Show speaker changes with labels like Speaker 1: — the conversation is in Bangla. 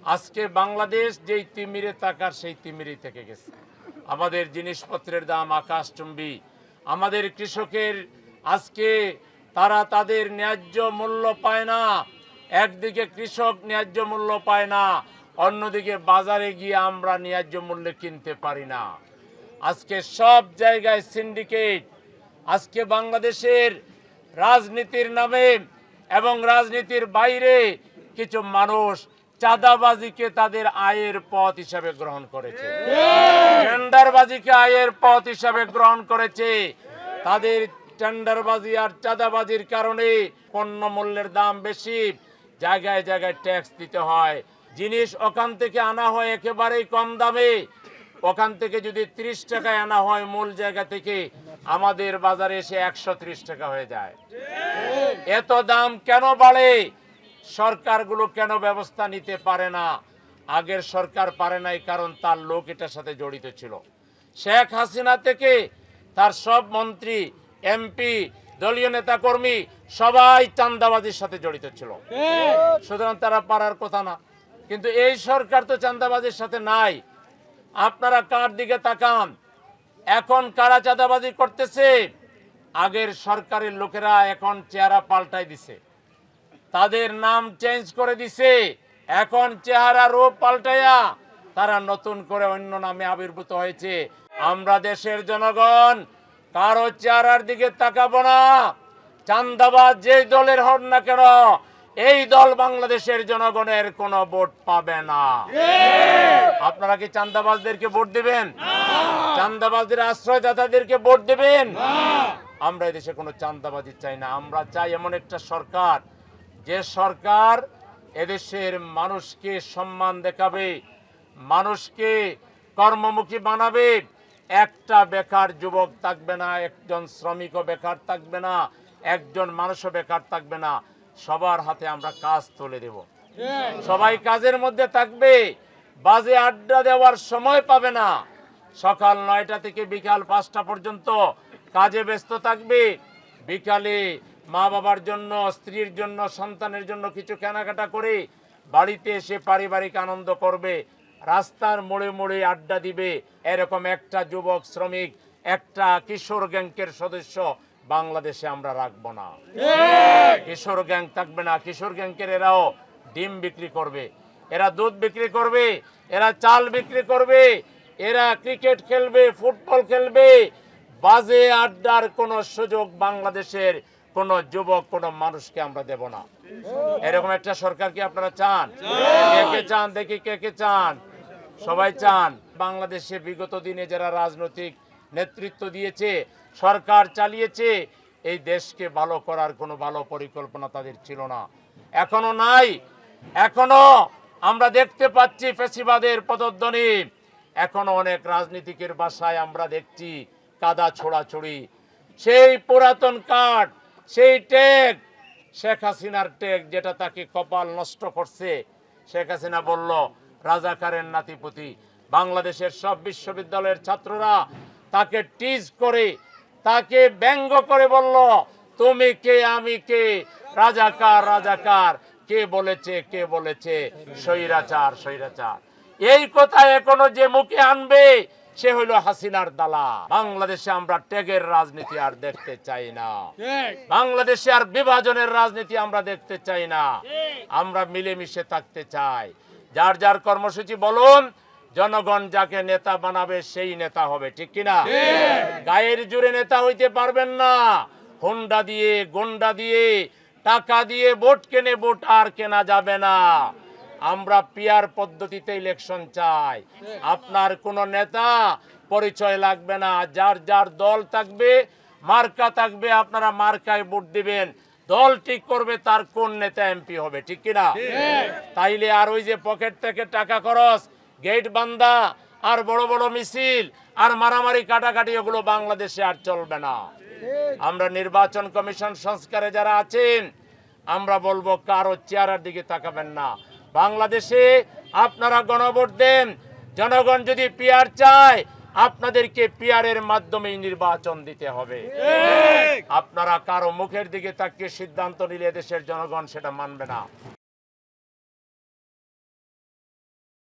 Speaker 1: আজকে বাংলাদেশ যেই তিমিরে তাকার সেই তিমিরেই থেকে গেছে। আমাদের জিনিসপত্রের দাম আকাশচুম্বী। আমাদের কৃষকের আজকে তারা তাদের ন্যায্য মূল্য পায় না। একদিকে কৃষক ন্যায্য মূল্য পায় না, অন্যদিকে বাজারে গিয়ে আমরা ন্যায্য মূল্যে কিনতে পারি না। আজকে সব জায়গায় সিন্ডিকেট। আজকে বাংলাদেশের রাজনীতির নামে এবং রাজনীতির বাইরে কিছু মানুষ চাঁদাবাজিকে তাদের আয়ের পথ হিসাবে গ্রহণ করেছে, টেন্ডারবাজিকে আয়ের পথ হিসাবে গ্রহণ করেছে। তাদের টেন্ডারবাজি আর চাঁদাবাজির কারণে পণ্য মূল্যের দাম বেশি, জায়গায় জায়গায় ট্যাক্স দিতে হয়। জিনিস ওখান থেকে আনা হয় একেবারেই কম দামে, ওখান থেকে যদি 30 টাকায় আনা হয় মূল জায়গা থেকে, আমাদের বাজারে এসে 130 টাকা হয়ে যায়। এত দাম কেন বাড়ে? সরকারগুলো কেন ব্যবস্থা নিতে পারে না? আগের সরকার পারে নাই কারণ তার লোক এটার সাথে জড়িত ছিল। শেখ হাসিনা থেকে তার সব মন্ত্রী, এমপি, দলীয় নেতাকর্মী সবাই চাঁদাবাজির সাথে জড়িত ছিল, সুতরাং তারা পারার কথা না। কিন্তু এই সরকার তো চাঁদাবাজির সাথে নাই। আপনারা কার দিকে তাকান, এখন কারা চাঁদাবাজি করতেছে? আগের সরকারের লোকেরা এখন চেহারা পাল্টাই দিছে, তাদের নাম চেঞ্জ করে দিছে। এখন চেহারা রূপ পাল্টাইয়া তারা নতুন করে অন্য নামে আবির্ভূত হয়েছে। আমরা দেশের জনগণ কারো চেহারার দিকে তাকাবো না। চাঁদাবাজ যেই দলের হন না কেন, এই দল বাংলাদেশের জনগণের কোনো ভোট পাবে না। আপনারা কি চাঁদাবাজদেরকে ভোট দিবেন? চাঁদাবাজদের আশ্রয়দাতাদেরকে ভোট দিবেন? আমরা এই দেশে কোনো চাঁদাবাজি চাই না। আমরা চাই এমন একটা সরকার, যে সরকার এদেশের মানুষকে সম্মান দেখাবে, মানুষকে কর্মমুখী বানাবে। একটা বেকার যুবক থাকবে না, একজন শ্রমিকও বেকার থাকবে না, একজন মানুষও বেকার থাকবে না। সবার হাতে আমরা কাজ তুলে দেব, সবাই কাজের মধ্যে থাকবে। বাজে আড্ডা দেওয়ার সময় পাবে না। সকাল 9টা থেকে বিকাল 5টা পর্যন্ত কাজে ব্যস্ত থাকবে। বিকালে মা বাবার জন্য, স্ত্রীর জন্য, সন্তানের জন্য কিছু কেনাকাটা করে বাড়িতে এসে পারিবারিক আনন্দ করবে, রাস্তার মোড়ে মোড়ে আড্ডা দিবে। এরকম একটা যুবক, শ্রমিক, একটা কিশোর গ্যাংকের সদস্য বাংলাদেশে আমরা রাখবো না। কিশোর গ্যাং থাকবে না। কিশোর গ্যাংকের এরাও ডিম বিক্রি করবে, এরা দুধ বিক্রি করবে, এরা চাল বিক্রি করবে, এরা ক্রিকেট খেলবে, ফুটবল খেলবে। বাজে আড্ডার কোনো সুযোগ বাংলাদেশের কোন যুবক, কোন মানুষকে আমরা দেব না। এরকম একটা সরকার কি আপনারা চান? কে কে চান? দেখি কে কে চান? সবাই চান। বাংলাদেশে বিগত দিনে যারা রাজনৈতিক নেতৃত্ব দিয়েছে, সরকার চালিয়েছে, এই দেশকে ভালো করার কোনো ভালো পরিকল্পনা তাদের ছিল না, এখনো নাই। এখনো আমরা দেখতে পাচ্ছি ফ্যাসিবাদের পদধ্বনি। এখনো অনেক রাজনীতিকের বাসায় আমরা দেখছি কাদা ছোড়াছুড়ি। সেই পুরাতন কার্ড, সেই ট্যাগ, শেখ হাসিনার ট্যাগ, যেটা তাকে কপাল নষ্ট করছে। শেখ হাসিনা বলল রাজাকারের নাতিপুতি। বাংলাদেশের সব বিশ্ববিদ্যালয়ের ছাত্ররা তাকে টিজ করে, তাকে ব্যঙ্গ করে বলল, তুমি কে, আমি কে, রাজাকার রাজাকার, কে বলেছে, কে বলেছে স্বৈরাচার স্বৈরাচার। এই কথা এখনো যে মুখে আনবে সে হইল হাসিনার দালা। বাংলাদেশে আমরা ট্যাগের রাজনীতি আর দেখতে চাই না। বাংলাদেশে আর বিভাজনের রাজনীতি আমরা দেখতে চাই না। আমরা মিলেমিশে থাকতে চাই। যার যার কর্মসূচি বলুন, জনগণ যাকে নেতা বানাবে সেই নেতা হবে, ঠিক কিনা? গায়ের জোরে নেতা হইতে পারবেন না। হুন্ডা দিয়ে, গুন্ডা দিয়ে, টাকা দিয়ে ভোট কেনে ভোট আর কেনা যাবে না। আমরা পিয়ার পদ্ধতিতে ইলেকশন চাই। আপনার কোন নেতা পরিচয় লাগবে না। যার যার দল থাকবে, মার্কা থাকবে, আপনারা মার্কায় ভোট দিবেন। দল ঠিক করবে তার কোন নেতা এমপি হবে, ঠিক কিনা? তাইলে আর ওই যে পকেট থেকে টাকা খরচ, গেট বান্ধা, আর বড় বড় মিছিল, আর মারামারি কাটাকাটি, এগুলো বাংলাদেশে আর চলবে না। আমরা নির্বাচন কমিশন সংস্কারে যারা আছেন, আমরা বলবো কারো চেহারার দিকে তাকাবেন না। বাংলাদেশে আপনারা গণভোট দেন। জনগণ যদি পিয়ার চায়, আপনাদেরকে পিয়ারের মাধ্যমে নির্বাচন দিতে হবে। আপনারা কারো মুখের দিকে তাকিয়ে সিদ্ধান্ত নিলে দেশের জনগণ সেটা মানবে না।